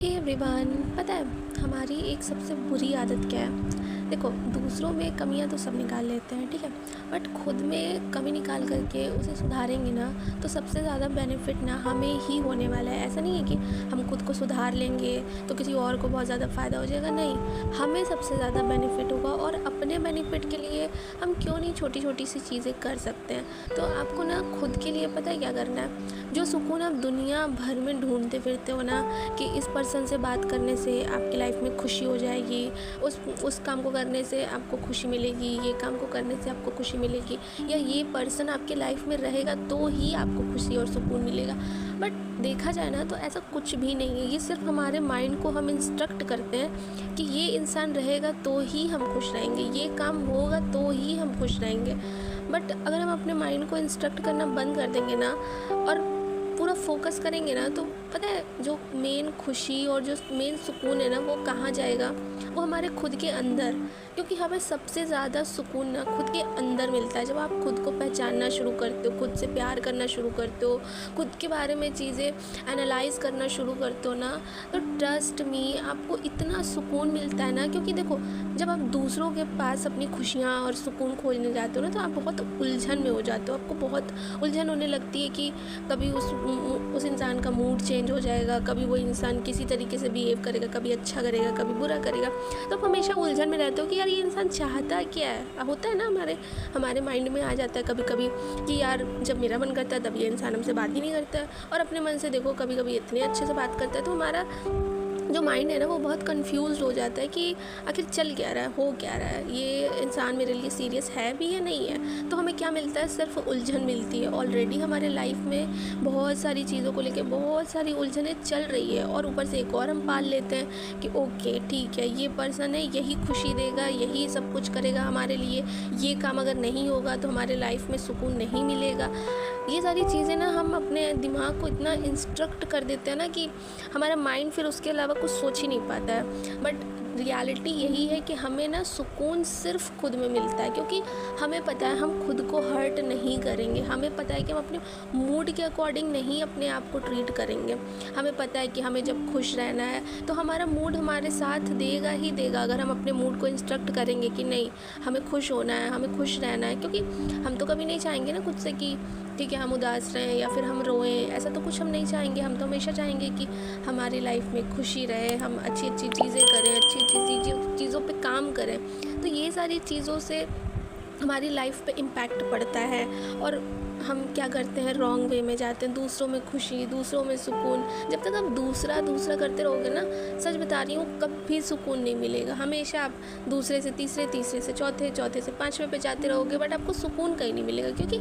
Hey everyone, पता है हमारी एक सबसे बुरी आदत क्या है। देखो, दूसरों में कमियां तो सब निकाल लेते हैं, ठीक है, बट खुद में कमी निकाल करके उसे सुधारेंगे ना तो सबसे ज़्यादा बेनिफिट ना हमें ही होने वाला है। ऐसा नहीं है कि हम खुद को सुधार लेंगे तो किसी और को बहुत ज़्यादा फ़ायदा हो जाएगा, नहीं, हमें सबसे ज़्यादा बेनिफिट होगा। और अपने बेनिफिट के लिए हम क्यों नहीं छोटी छोटी सी चीज़ें कर सकते हैं। तो आपको ना खुद के लिए पता है क्या करना है। जो सुकून आप दुनिया भर में ढूंढते फिरते हो ना, कि इस पर्सन से बात करने से आपकी लाइफ में खुशी हो जाएगी, उस काम को करने से आपको खुशी मिलेगी, ये काम को करने से आपको खुशी मिलेगी, या ये पर्सन आपके लाइफ में रहेगा तो ही आपको खुशी और सुकून मिलेगा। बट देखा जाए ना तो ऐसा कुछ भी नहीं है। ये सिर्फ हमारे माइंड को हम इंस्ट्रक्ट करते हैं कि ये इंसान रहेगा तो ही हम खुश रहेंगे, ये काम होगा तो ही हम खुश रहेंगे। बट अगर हम अपने माइंड को इंस्ट्रक्ट करना बंद कर देंगे ना और पूरा फोकस करेंगे ना, तो पता है जो मेन खुशी और जो मेन सुकून है ना वो कहाँ जाएगा, वो हमारे खुद के अंदर। क्योंकि हमें सबसे ज़्यादा सुकून ना खुद के अंदर मिलता है। जब आप खुद को पहचानना शुरू करते हो, खुद से प्यार करना शुरू करते हो, खुद के बारे में चीज़ें एनालाइज करना शुरू करते हो ना, तो ट्रस्ट मी आपको इतना सुकून मिलता है ना। क्योंकि देखो, जब आप दूसरों के पास अपनी खुशियाँ और सुकून खोजने जाते हो ना, तो आप बहुत उलझन में हो जाते हो। आपको बहुत उलझन होने लगती है कि कभी उस इंसान का मूड चेंज हो जाएगा, कभी वो इंसान किसी तरीके से बिहेव करेगा, कभी अच्छा करेगा, कभी बुरा करेगा। तो आप हमेशा उलझन में रहते हो कि यार ये इंसान चाहता क्या है। होता है ना, हमारे माइंड में आ जाता है कभी कभी कि यार जब मेरा मन करता है तब ये इंसान हमसे बात ही नहीं करता है, और अपने मन से देखो कभी कभी इतने अच्छे से बात करता है। तो हमारा जो माइंड है ना वो बहुत कंफ्यूज हो जाता है कि आखिर चल क्या रहा है, हो क्या रहा है, ये इंसान मेरे लिए सीरियस है भी या नहीं है। तो हमें क्या मिलता है, सिर्फ उलझन मिलती है। ऑलरेडी हमारे लाइफ में बहुत सारी चीज़ों को लेकर बहुत सारी उलझनें चल रही है, और ऊपर से एक और हम पाल लेते हैं कि ओके ठीक है, ये पर्सन है, यही खुशी देगा, यही सब कुछ करेगा हमारे लिए, ये काम अगर नहीं होगा तो हमारे लाइफ में सुकून नहीं मिलेगा। ये सारी चीज़ें ना हम अपने दिमाग को इतना इंस्ट्रक्ट कर देते हैं ना कि हमारा माइंड फिर उसके अलावा कुछ सोच ही नहीं पाता है। बट रियलिटी यही है कि हमें ना सुकून सिर्फ खुद में मिलता है, क्योंकि हमें पता है हम खुद को हर्ट नहीं करेंगे। हमें पता है कि हम अपने मूड के अकॉर्डिंग नहीं अपने आप को ट्रीट करेंगे। हमें पता है कि हमें जब खुश रहना है तो हमारा मूड हमारे साथ देगा ही देगा। अगर हम अपने मूड को इंस्ट्रक्ट करेंगे कि नहीं, हमें खुश होना है, हमें खुश रहना है, क्योंकि हम तो कभी नहीं चाहेंगे ना खुद से कि ठीक है हम उदास रहें या फिर हम रोएं, ऐसा तो कुछ हम नहीं चाहेंगे। हम तो हमेशा चाहेंगे कि हमारी लाइफ में खुशी रहे, हम अच्छी अच्छी चीज़ें करें, अच्छी अच्छी चीज़ों पे काम करें। तो ये सारी चीज़ों से हमारी लाइफ पे इम्पैक्ट पड़ता है, और हम क्या करते हैं, रॉन्ग वे में जाते हैं। दूसरों में खुशी, दूसरों में सुकून, जब तक आप दूसरा दूसरा करते रहोगे ना, सच बता रही हूँ, कभी सुकून नहीं मिलेगा। हमेशा आप दूसरे से तीसरे, तीसरे से चौथे, चौथे से पाँचवें पे जाते रहोगे, बट आपको सुकून कहीं नहीं मिलेगा। क्योंकि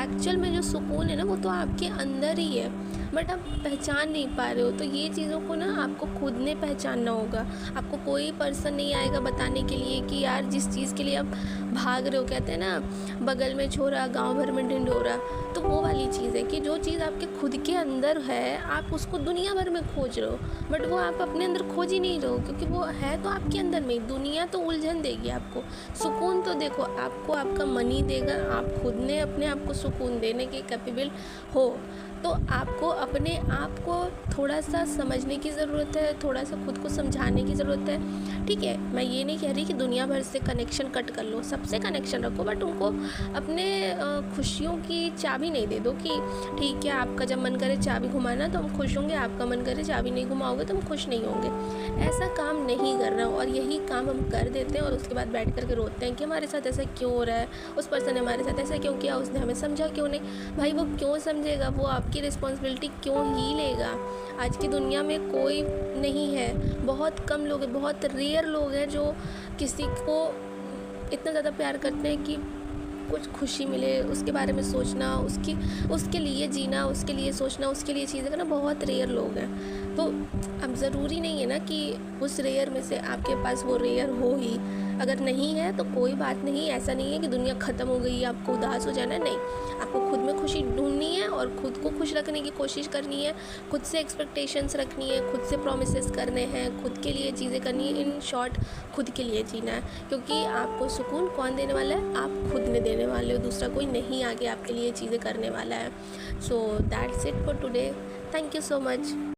एक्चुअल में जो सुकून है ना वो तो आपके अंदर ही है, बट आप पहचान नहीं पा रहे हो। तो ये चीज़ों को ना आपको खुद ने पहचानना होगा। आपको कोई पर्सन नहीं आएगा बताने के लिए कि यार जिस चीज़ के लिए आप भाग रहे हो, कहते हैं ना बगल में छोरा गांव भर में ढिंढोरा, तो वो वाली चीज़ है कि जो चीज़ आपके खुद के अंदर है आप उसको दुनिया भर में खोज रहे हो, बट वो आप अपने अंदर खोज ही नहीं रहे हो, क्योंकि वो है तो आपके अंदर में। दुनिया तो उलझन देगी आपको, सुकून तो देखो आपको आपका मन ही देगा। आप खुद ने अपने आप को सुकून देने के कैपेबल हो, तो आपको अपने आप को थोड़ा सा समझने की ज़रूरत है, थोड़ा सा खुद को समझाने की ज़रूरत है। ठीक है, मैं ये नहीं कह रही कि दुनिया भर से कनेक्शन कट कर लो, सबसे कनेक्शन रखो, बट उनको अपने खुशियों की चाबी नहीं दे दो कि ठीक है आपका जब मन करे चाबी घुमाना तो हम खुश होंगे, आपका मन करे चाबी नहीं घुमाओगे तो हम खुश नहीं होंगे। ऐसा काम नहीं करना, और यही काम हम कर देते हैं और उसके बाद बैठ कर के रोते हैं कि हमारे साथ ऐसा क्यों हो रहा है, उस पर्सन ने हमारे साथ ऐसा क्यों किया, उसने हमें समझा क्यों नहीं। भाई वो क्यों समझेगा, वो आपकी रिस्पॉन्सिबिलिटी क्यों ही लेगा। आज की दुनिया में कोई नहीं है, बहुत कम लोग हैं, बहुत रेयर लोग हैं जो किसी को इतना ज़्यादा प्यार करते हैं कि कुछ खुशी मिले उसके बारे में सोचना, उसके लिए जीना, उसके लिए सोचना, उसके लिए चीज़ें करना, बहुत रेयर लोग हैं। तो अब ज़रूरी नहीं है ना कि उस रेयर में से आपके पास वो रेयर हो ही। अगर नहीं है तो कोई बात नहीं, ऐसा नहीं है कि दुनिया ख़त्म हो गई, आपको उदास हो जाना है, नहीं। आपको खुद में खुशी ढूंढनी है और खुद को खुश रखने की कोशिश करनी है, खुद से एक्सपेक्टेशंस रखनी है, खुद से प्रॉमिसेस करने हैं, खुद के लिए चीज़ें करनी है। इन शॉर्ट खुद के लिए जीना है, क्योंकि आपको सुकून कौन देने वाला है, आप खुद ने देने वाले हो, दूसरा कोई नहीं आगे आपके लिए चीज़ें करने वाला है। So that's it for today, thank you so much.